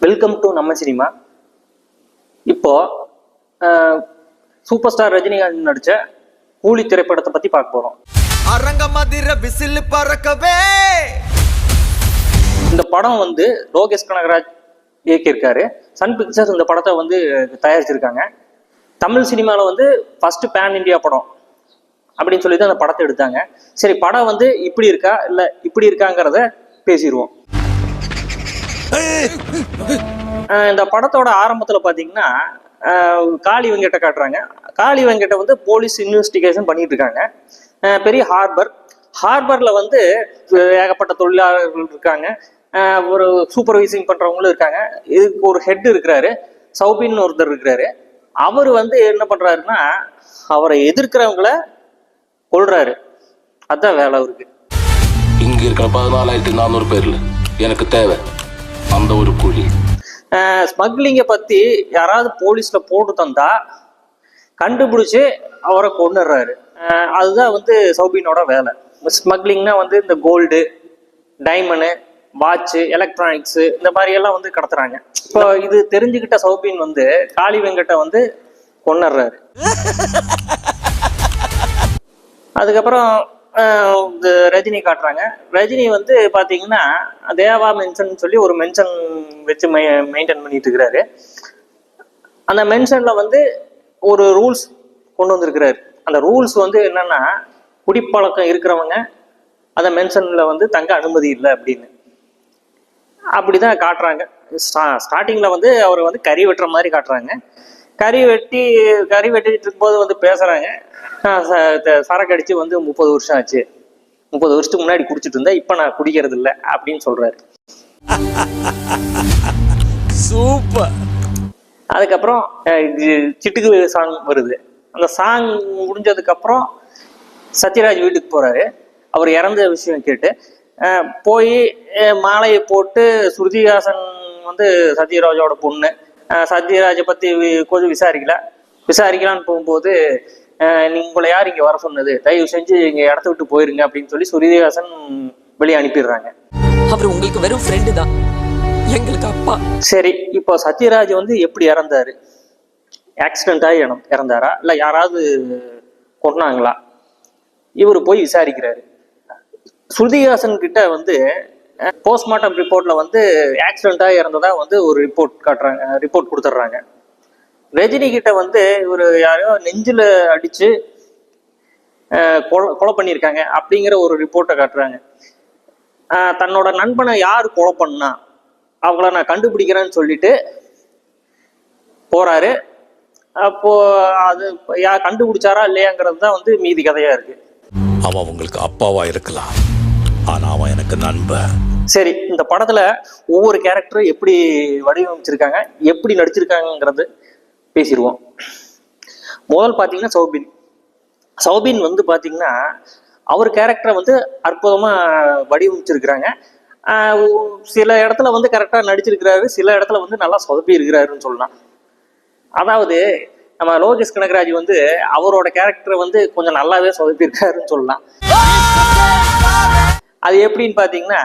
Welcome to நம்ம cinema. இப்போ super star Rajinikanth நடிச்ச கூலி திரைப்படத்தை பத்தி பார்க்க போறோம். இந்த படம் வந்து லோகேஷ் கனகராஜ் இயக்கியிருக்காரு. சன் பிக்சர்ஸ் இந்த படத்தை வந்து தயாரிச்சிருக்காங்க. தமிழ் சினிமாவில் வந்து ஃபர்ஸ்ட் பேன் இண்டியா படம் அப்படின்னு சொல்லி தான் அந்த படத்தை எடுத்தாங்க. சரி, படம் வந்து இப்படி இருக்கா இல்லை இப்படி இருக்காங்கிறத பேசிடுவோம். இந்த படத்தோட ஆரம்பத்தில் பார்த்தீங்கன்னா காளி வெங்கட்டை காட்டுறாங்க. காளி வெங்கட்டை வந்து போலீஸ் இன்வெஸ்டிகேஷன் பண்ணிட்டு இருக்காங்க. பெரிய ஹார்பரில் வந்து ஏகப்பட்ட தொழிலாளர்கள் இருக்காங்க. ஒரு சூப்பர்வைசிங் பண்ணுறவங்களும் இருக்காங்க. இதுக்கு ஒரு ஹெட் இருக்கிறாரு, சௌபின்னு ஒருத்தர் இருக்கிறாரு. அவர் வந்து என்ன பண்ணுறாருன்னா அவரை எதிர்க்கிறவங்கள கொள்றாரு. அதுதான் வேலை அவருக்கு. இங்க இருக்கிற 14,400 பேர்ல எனக்கு தேவை அந்த ஒரு கூலி. ஸ்மக்லிங்கை பத்தி யாராவது போலீஸ்ல போட்டு தந்தா கண்டுபிடிச்சு அவரை கொண்டுடுறாரு. அதுதான் வந்து சௌபினோட வேலை. ஸ்மக்லிங்னா வந்து இந்த கோல்டு, டைமண்டு, வாட்சு, எலக்ட்ரானிக்ஸு இந்த மாதிரி எல்லாம் வந்து கடத்துறாங்க. இப்போ இது தெரிஞ்சுக்கிட்ட சௌபின் வந்து காளி வெங்கட்டை வந்து கொண்டுடுறாரு. அதுக்கப்புறம் ரஜினி காட்டுறாங்க. ரஜினி வந்து பார்த்தீங்கன்னா தேவா மென்ஷன் சொல்லி ஒரு மென்ஷன் வச்சு மெயின்டைன் பண்ணிட்டு இருக்கிறாரு. அந்த மென்ஷனில் வந்து ஒரு ரூல்ஸ் கொண்டு வந்திருக்கிறாரு. அந்த ரூல்ஸ் வந்து என்னன்னா குடிப்பழக்கம் இருக்கிறவங்க அந்த மென்ஷனில் வந்து தங்க அனுமதி இல்லை அப்படின்னு அப்படிதான் காட்டுறாங்க. ஸ்டார்டிங்கில் வந்து அவர் வந்து கறி வெட்டுற மாதிரி காட்டுறாங்க. கறி வெட்டிட்டு இருக்கும்போது வந்து பேசுறாங்க, சரக்கு அடிச்சு வந்து 30 வருஷம் ஆச்சு, 30 வருஷத்துக்கு முன்னாடி குடிச்சிட்டு இருந்தேன், இப்ப நான் குடிக்கிறது இல்லை அப்படின்னு சொல்றாரு. சூப்பர். அதுக்கப்புறம் சிட்டுக்கு சாங் வருது. அந்த சாங் முடிஞ்சதுக்கு அப்புறம் சத்யராஜ் வீட்டுக்கு போறாரு. அவர் இறந்த விஷயம் கேட்டு போய் மாலையை போட்டு ஸ்ருதிஹாசன் வந்து சத்யராஜோட பொண்ணு, சத்யராஜை பத்தி கொஞ்சம் விசாரிக்கலான்னு போகும்போது உங்களை யார் இங்க வர சொன்னது, தயவு செஞ்சு இங்க இடத்த விட்டு போயிருங்க அப்படின்னு சொல்லி ஸ்ருதிஹாசன் வெளியே அனுப்பிடுறாங்க. அவர் உங்களுக்கு வெறும் ஃப்ரெண்டு தான், எங்களுக்கு அப்பா. சரி, இப்போ சத்யராஜ் வந்து எப்படி இறந்தாரு? ஆக்சிடென்ட் ஆகி இறந்தாரா இல்ல யாராவது கொன்னாங்களா? இவர் போய் விசாரிக்கிறாரு. ஸ்ருதிஹாசன் கிட்ட வந்து போஸ்ட்மார்ட்டம் ரிப்போர்ட்ல வந்து ஆக்சிடென்டா இறந்ததா வந்து ஒரு ரிப்போர்ட் கொடுத்துட்றாங்க. ரஜினி கிட்ட வந்து இவர் யாரையோ நெஞ்சில அடிச்சு கொலை பண்ணியிருக்காங்க அப்படிங்கிற ஒரு ரிப்போர்ட்டை காட்டுறாங்க. தன்னோட நண்பனை யார் கொலை பண்ணா அவங்கள நான் கண்டுபிடிக்கிறேன்னு சொல்லிட்டு போறாரு. அப்போ அது யார் கண்டுபிடிச்சாரா இல்லையாங்கிறது தான் வந்து மீதி கதையா இருக்கு. அவன் உங்களுக்கு அப்பாவா இருக்கலாம், ஆனா அவன் எனக்கு நண்பன். சரி, இந்த படத்துல ஒவ்வொரு கேரக்டரும் எப்படி வடிவமைச்சிருக்காங்க, எப்படி நடிச்சிருக்காங்கிறது பேசிடுவோம். முதல் பார்த்தீங்கன்னா சௌபின் வந்து பார்த்தீங்கன்னா அவர் கேரக்டரை வந்து அற்புதமா வடிவமைச்சிருக்கிறாங்க. சில இடத்துல வந்து கரெக்டாக நடிச்சிருக்கிறாரு, சில இடத்துல வந்து நல்லா சொதப்பி இருக்கிறாருன்னு சொல்லலாம். அதாவது நம்ம லோகேஷ் கனகராஜ் வந்து அவரோட கேரக்டரை வந்து கொஞ்சம் நல்லாவே சொதப்பியிருக்காருன்னு சொல்லலாம். அது எப்படின்னு பார்த்தீங்கன்னா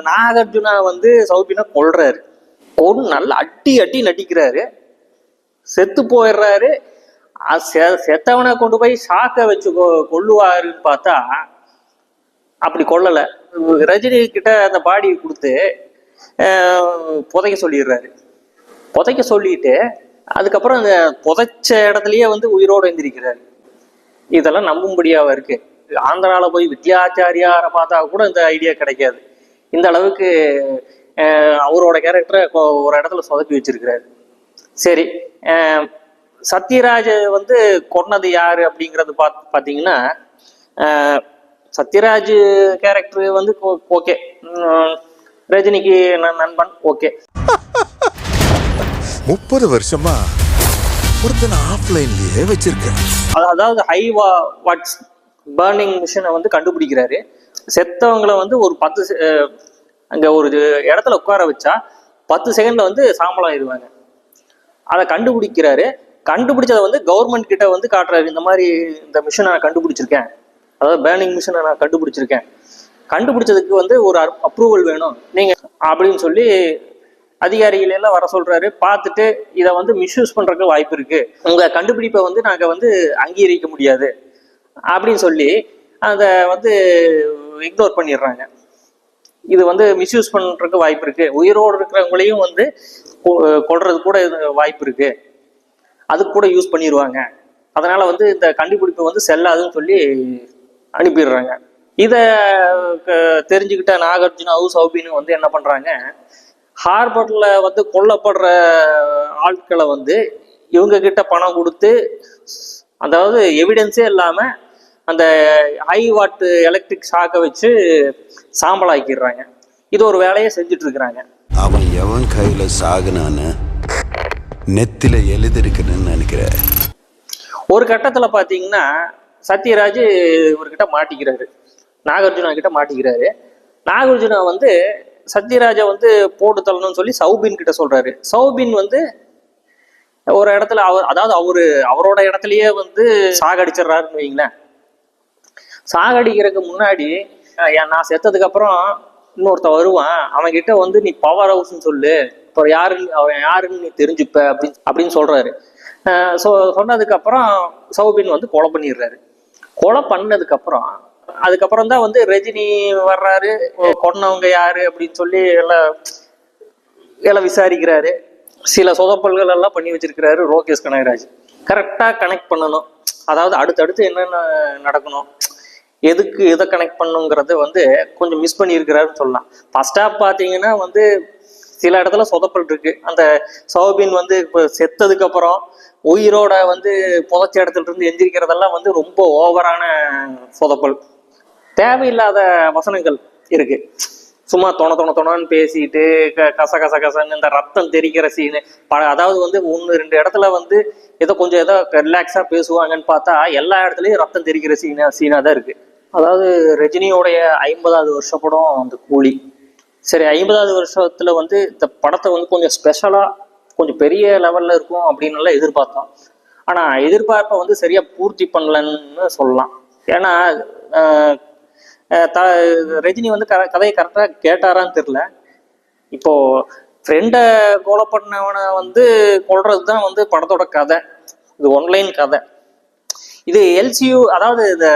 நாகார்ஜுனா வந்து சௌபினை கொல்றாரு. நல்லா அட்டி நடிக்கிறாரு, செத்து போயிடுறாரு. செத்தவனை கொண்டு போய் சாக்க வச்சு கொல்லுவாருன்னு பார்த்தா அப்படி கொல்லலை. ரஜினி கிட்ட அந்த பாடியை கொடுத்து புதைக்க சொல்லிடுறாரு. புதைக்க சொல்லிட்டு அதுக்கப்புறம் அந்த புதைச்ச இடத்துலயே வந்து உயிரோடு எழுந்திருக்கிறாரு. இதெல்லாம் நம்பும்படியாவா இருக்கு? ஆந்திரால போய் வித்யாச்சாரியாரை பார்த்தா கூட இந்த ஐடியா கிடைக்காது. இந்த அளவுக்கு அவரோட கேரக்டரை ஒரு இடத்துல சொதப்பி வச்சிருக்கிறாரு. சரி, சத்யராஜ் வந்து கொன்னது யாரு அப்படிங்கிறது பார்த்தீங்கன்னா சத்யராஜ் கேரக்டர் வந்து ஓகே, ரஜினிக்கு நண்பன் ஓகே. 30 வருஷமா ஒருத்தனை ஆஃப்லைன்லயே வச்சிருக்கேன். அதாவது ஹை வாட்ஸ் பர்னிங் மிஷினை வந்து கண்டுபிடிக்கிறாரு. செத்தவங்களை வந்து ஒரு 10 அங்க ஒரு இடத்துல உட்கார வச்சா 10 செகண்ட்ல வந்து சாம்பலம் ஆயிடுவாங்க. அதை கண்டுபிடிக்கிறாரு. கண்டுபிடிச்சதை வந்து கவர்மெண்ட் கிட்ட வந்து காட்டுறாரு. இந்த மாதிரி இந்த மிஷினை நான் கண்டுபிடிச்சிருக்கேன், அதாவது பேர்னிங் மிஷினை நான் கண்டுபிடிச்சிருக்கேன், கண்டுபிடிச்சதுக்கு வந்து ஒரு அப்ரூவல் வேணும் நீங்க அப்படின்னு சொல்லி அதிகாரிகள் எல்லாம் வர சொல்றாரு. பார்த்துட்டு இதை வந்து மிஸ்யூஸ் பண்றதுக்கு வாய்ப்பு இருக்கு, உங்க கண்டுபிடிப்பை வந்து நாங்க வந்து அங்கீகரிக்க முடியாது அப்படின்னு சொல்லி அதை வந்து இக்னோர் பண்ணிடுறாங்க. இது வந்து மிஸ்யூஸ் பண்றதுக்கு வாய்ப்பு இருக்கு, உயிரோடு இருக்கிறவங்களையும் வந்து கொல்றது கூட வாய்ப்பு இருக்கு, அதுக்கு கூட யூஸ் பண்ணிடுவாங்க, அதனால வந்து இந்த கண்டுபிடிப்பு வந்து செல்லாதுன்னு சொல்லி அனுப்பிடுறாங்க. இதை தெரிஞ்சுக்கிட்ட நாகார்ஜுனாவும் சௌபினும் வந்து என்ன பண்றாங்க, ஹார்பர்ல வந்து கொல்லப்படுற ஆட்களை வந்து இவங்க கிட்ட பணம் கொடுத்து, அதாவது எவிடன்ஸே இல்லாம அந்த ஹை வாட் எலக்ட்ரிக் ஷாக்கை வச்சு சாம்பலாக்கிடுறாங்க. இது ஒரு வேலையை செஞ்சுட்டு இருக்கிறாங்க. அவன் எவன் கையில சாகுனான்னு நெத்தில எழுதிருக்குன்னு நினைக்கிறேன். ஒரு கட்டத்துல பாத்தீங்கன்னா சத்யராஜ் இவர்கிட்ட மாட்டிக்கிறாரு, நாகார்ஜுனா கிட்ட மாட்டிக்கிறாரு. நாகார்ஜுனா வந்து சத்யராஜை வந்து போட்டு தள்ளணும்னு சொல்லி சௌபின் கிட்ட சொல்றாரு. சௌபின் வந்து ஒரு இடத்துல அதாவது அவரோட இடத்துலயே வந்து சாகடிச்சிடறாருன்னு வைங்களேன். சாகடிக்கிறதுக்கு முன்னாடி நான் செத்ததுக்கு அப்புறம் இன்னொருத்த வருவான், அவன் கிட்ட வந்து நீ பவர் ஹவுஸ்ன்னு சொல்லு, இப்போ அவன் யாருன்னு நீ தெரிஞ்சுப்ப அப்படின்னு சொல்றாரு. சொன்னதுக்கு அப்புறம் சௌபின் வந்து கொலை பண்ணிடுறாரு. கொலை பண்ணதுக்கு அப்புறம் அதுக்கப்புறம் தான் வந்து ரஜினி வர்றாரு, கொன்னவங்க யாரு அப்படின்னு சொல்லி எல்லாம் விசாரிக்கிறாரு. சில சொதப்பல்கள் எல்லாம் பண்ணி வச்சிருக்கிறாரு லோகேஷ் கனகராஜ். கரெக்டா கனெக்ட் பண்ணணும், அதாவது அடுத்தடுத்து என்னென்ன நடக்கணும், எதுக்கு எதை கனெக்ட் பண்ணுங்கிறது வந்து கொஞ்சம் மிஸ் பண்ணியிருக்கிறாருன்னு சொல்லலாம். ஃபர்ஸ்ட் ஹாஃப் பார்த்தீங்கன்னா வந்து சில இடத்துல சொதப்பல் இருக்கு. அந்த சௌபின் வந்து இப்போ செத்ததுக்கு அப்புறம் உயிரோட வந்து புதைச்ச இடத்துல இருந்து எந்திரிக்கிறதெல்லாம் வந்து ரொம்ப ஓவரான சொதப்பல், தேவையில்லாத வசனங்கள் இருக்கு. சும்மா தொணன்னு பேசிட்டு கசன்னு இந்த ரத்தம் தெரிக்கிற சீனு, அதாவது வந்து 1-2 இடத்துல வந்து ஏதோ ரிலாக்ஸா பேசுவாங்கன்னு பார்த்தா எல்லா இடத்துலயும் ரத்தம் தெரிக்கிற சீனா தான் இருக்கு. அதாவது ரஜினியோடைய 50வது வருஷ படம் அந்த கூலி. சரி, 50வது வருஷத்துல வந்து இந்த படத்தை வந்து கொஞ்சம் ஸ்பெஷலா கொஞ்சம் பெரிய லெவல்ல இருக்கும் அப்படின்னு எல்லாம் எதிர்பார்த்தோம். ஆனா எதிர்பார்ப்பை வந்து சரியா பூர்த்தி பண்ணலன்னு சொல்லலாம். ஏன்னா ரஜினி வந்து கதையை கரெக்டா கேட்டாரான்னு தெரியல. இப்போ ஃப்ரெண்டை கொலை பண்ணவனை வந்து கொல்றது தான் வந்து படத்தோட கதை, இது ஒன்லைன் கதை. இது எல்சியூ, அதாவது இந்த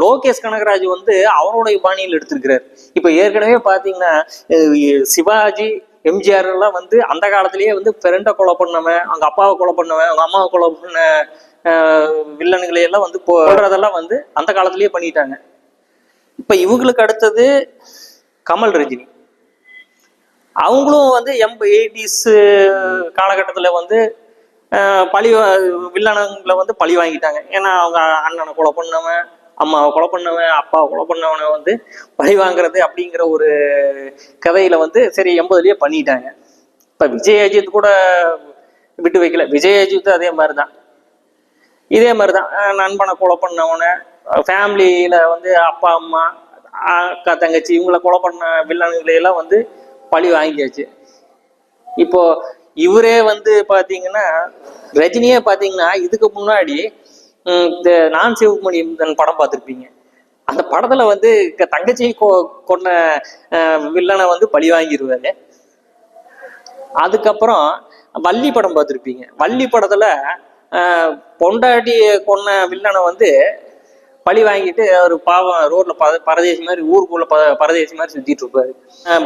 லோகேஷ் கனகராஜ் வந்து அவருடைய பாணியில் எடுத்திருக்கிறார். இப்போ ஏற்கனவே பார்த்தீங்கன்னா சிவாஜி எம்ஜிஆர் எல்லாம் வந்து அந்த காலத்திலேயே வந்து ஃப்ரெண்டை கொலை பண்ணவன், அவங்க அப்பாவை கொலை பண்ணவன், அவங்க அம்மாவை கொலை பண்ண வில்லனுங்களையெல்லாம் வந்து போடுறதெல்லாம் வந்து அந்த காலத்திலேயே பண்ணிட்டாங்க. இப்போ இவங்களுக்கு அடுத்தது கமல் ரஜினி, அவங்களும் வந்து 80s காலகட்டத்தில் வந்து வில்லனங்களை வந்து பழி வாங்கிட்டாங்க. ஏன்னா அவங்க அண்ணனை கொலை பண்ணவன், அம்மாவை கொலை பண்ணவன், அப்பாவை கொலை பண்ணவனை வந்து பழி வாங்குறது அப்படிங்கிற ஒரு கதையில வந்து சரி 80லயே பண்ணிட்டாங்க. இப்ப விஜய் அஜித் கூட விட்டு வைக்கல. விஜய் அஜித் அதே மாதிரிதான் நண்பனை கொலை பண்ணவனை, ஃபேமிலியில வந்து அப்பா அம்மா அக்கா தங்கச்சி இவங்களை கொலை பண்ண வில்லன்களையெல்லாம் வந்து பழி வாங்கியாச்சு. இப்போ இவரே வந்து பாத்தீங்கன்னா ரஜினியே பாத்தீங்கன்னா இதுக்கு முன்னாடி இந்த நான் சிவமணி படம் பார்த்துருப்பீங்க. அந்த படத்துல வந்து தங்கச்சியை கொன்ன வில்லனை வந்து பழி வாங்கிடுவாரு. அதுக்கப்புறம் வள்ளி படம் பார்த்துருப்பீங்க. வள்ளி படத்துல பொண்டாட்டி கொன்ன வில்லனை வந்து பழி வாங்கிட்டு அவர் பாவம் ரோட்ல பரதேசி மாதிரி, ஊருக்குள்ள பரதேசி மாதிரி சுத்திட்டு இருப்பாரு.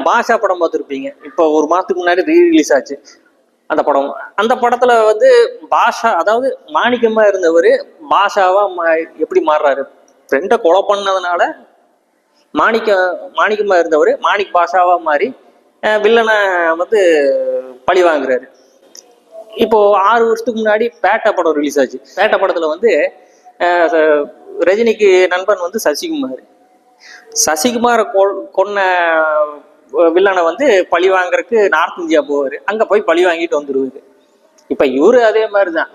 பாஷா படம் பார்த்துருப்பீங்க, இப்போ ஒரு மாசத்துக்கு முன்னாடி ரீரிலீஸ் ஆச்சு அந்த படம். அந்த படத்துல வந்து பாஷா, அதாவது மாணிக்கமா இருந்தவர் பாஷாவா எப்படி மாறுறாரு, ஃப்ரெண்டை கொலை பண்ணதுனால மாணிக்கமா இருந்தவர் மாணிக் பாஷாவா மாறி வில்லனை வந்து பழி வாங்குறாரு. இப்போ 6 வருஷத்துக்கு முன்னாடி பேட்டா படம் ரிலீஸ் ஆச்சு. பேட்டா படத்துல வந்து ரஜினிக்கு நண்பன் வந்து சசிகுமாரை கொன்ன வில்லனை வந்து பழி வாங்குறதுக்கு நார்த் இந்தியா போவாரு. அங்க போய் பழி வாங்கிட்டு வந்துருவாரு. இப்ப இவரு அதே மாதிரிதான்,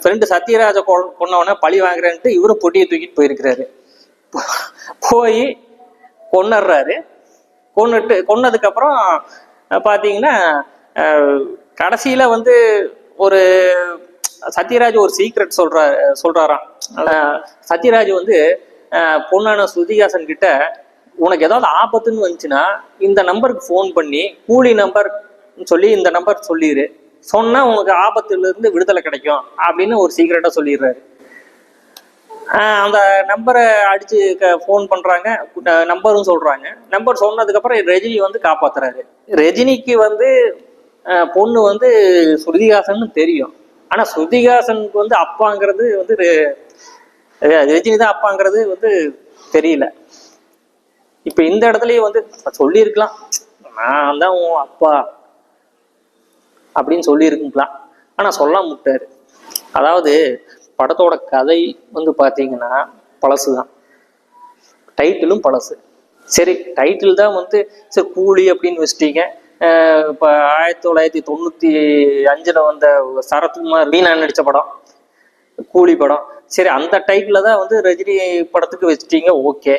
ஃப்ரெண்டு சத்யராஜ கொன்னவன பழி வாங்குறேன்ட்டு இவரு பொட்டியை தூக்கிட்டு போயிருக்கிறாரு. போய் கொன்னுடுறாரு. கொன்னதுக்கு அப்புறம் பாத்தீங்கன்னா கடைசியில வந்து ஒரு சத்யராஜ் ஒரு சீக்ரெட் சொல்றாராம். சத்யராஜ் வந்து பொண்ணான ஸ்ருதிஹாசன் கிட்ட உனக்கு ஏதாவது ஆபத்துன்னு வந்துச்சுன்னா இந்த நம்பருக்கு ஃபோன் பண்ணி கூலி நம்பர் சொல்லி இந்த நம்பர் சொல்லிடு, சொன்னா உங்களுக்கு ஆபத்துல இருந்து விடுதலை கிடைக்கும் அப்படின்னு ஒரு சீக்கிரட்டா சொல்லிடுறாரு. அந்த நம்பரை அடிச்சு ஃபோன் பண்றாங்க, நம்பரும் சொல்றாங்க. நம்பர் சொன்னதுக்கு அப்புறம் ரஜினி வந்து காப்பாத்துறாரு. ரஜினிக்கு வந்து பொண்ணு வந்து ஸ்ருதிஹாசன் தெரியும். ஆனா ஸ்ருதிஹாசனுக்கு வந்து அப்பாங்கிறது வந்து ரஜினி தான் அப்பாங்கிறது வந்து தெரியல. இப்ப இந்த இடத்துலயே வந்து சொல்லியிருக்கலாம், நான் தான் உன் அப்பா அப்படின்னு சொல்லியிருக்கலாம். ஆனா சொல்லாம விட்டாரு. அதாவது படத்தோட கதை வந்து பாத்தீங்கன்னா பழசுதான், டைட்டிலும் பழசு. சரி, டைட்டில் தான் வந்து சரி கூலி அப்படின்னு வச்சிட்டீங்க. இப்போ 1995 வந்த சரத்குமார் வீணா நடித்த படம் கூலி படம். சரி, அந்த டைட்டில் தான் வந்து ரஜினி படத்துக்கு வச்சிட்டீங்க, ஓகே.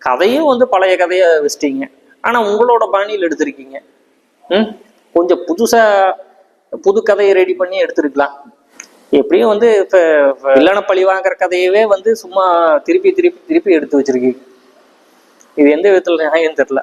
கதையும் வந்து பழைய கதையை வச்சிட்டீங்க. ஆனால் உங்களோட பாணியில் எடுத்திருக்கீங்க. கொஞ்சம் புது கதையை ரெடி பண்ணி எடுத்திருக்கலாம். எப்படியும் வந்து இப்போ வில்லனை பழி வாங்குற கதையவே வந்து சும்மா திருப்பி திருப்பி திருப்பி எடுத்து வச்சிருக்கீங்க. இது எந்த விதத்தில் நியாயம் தெரியல.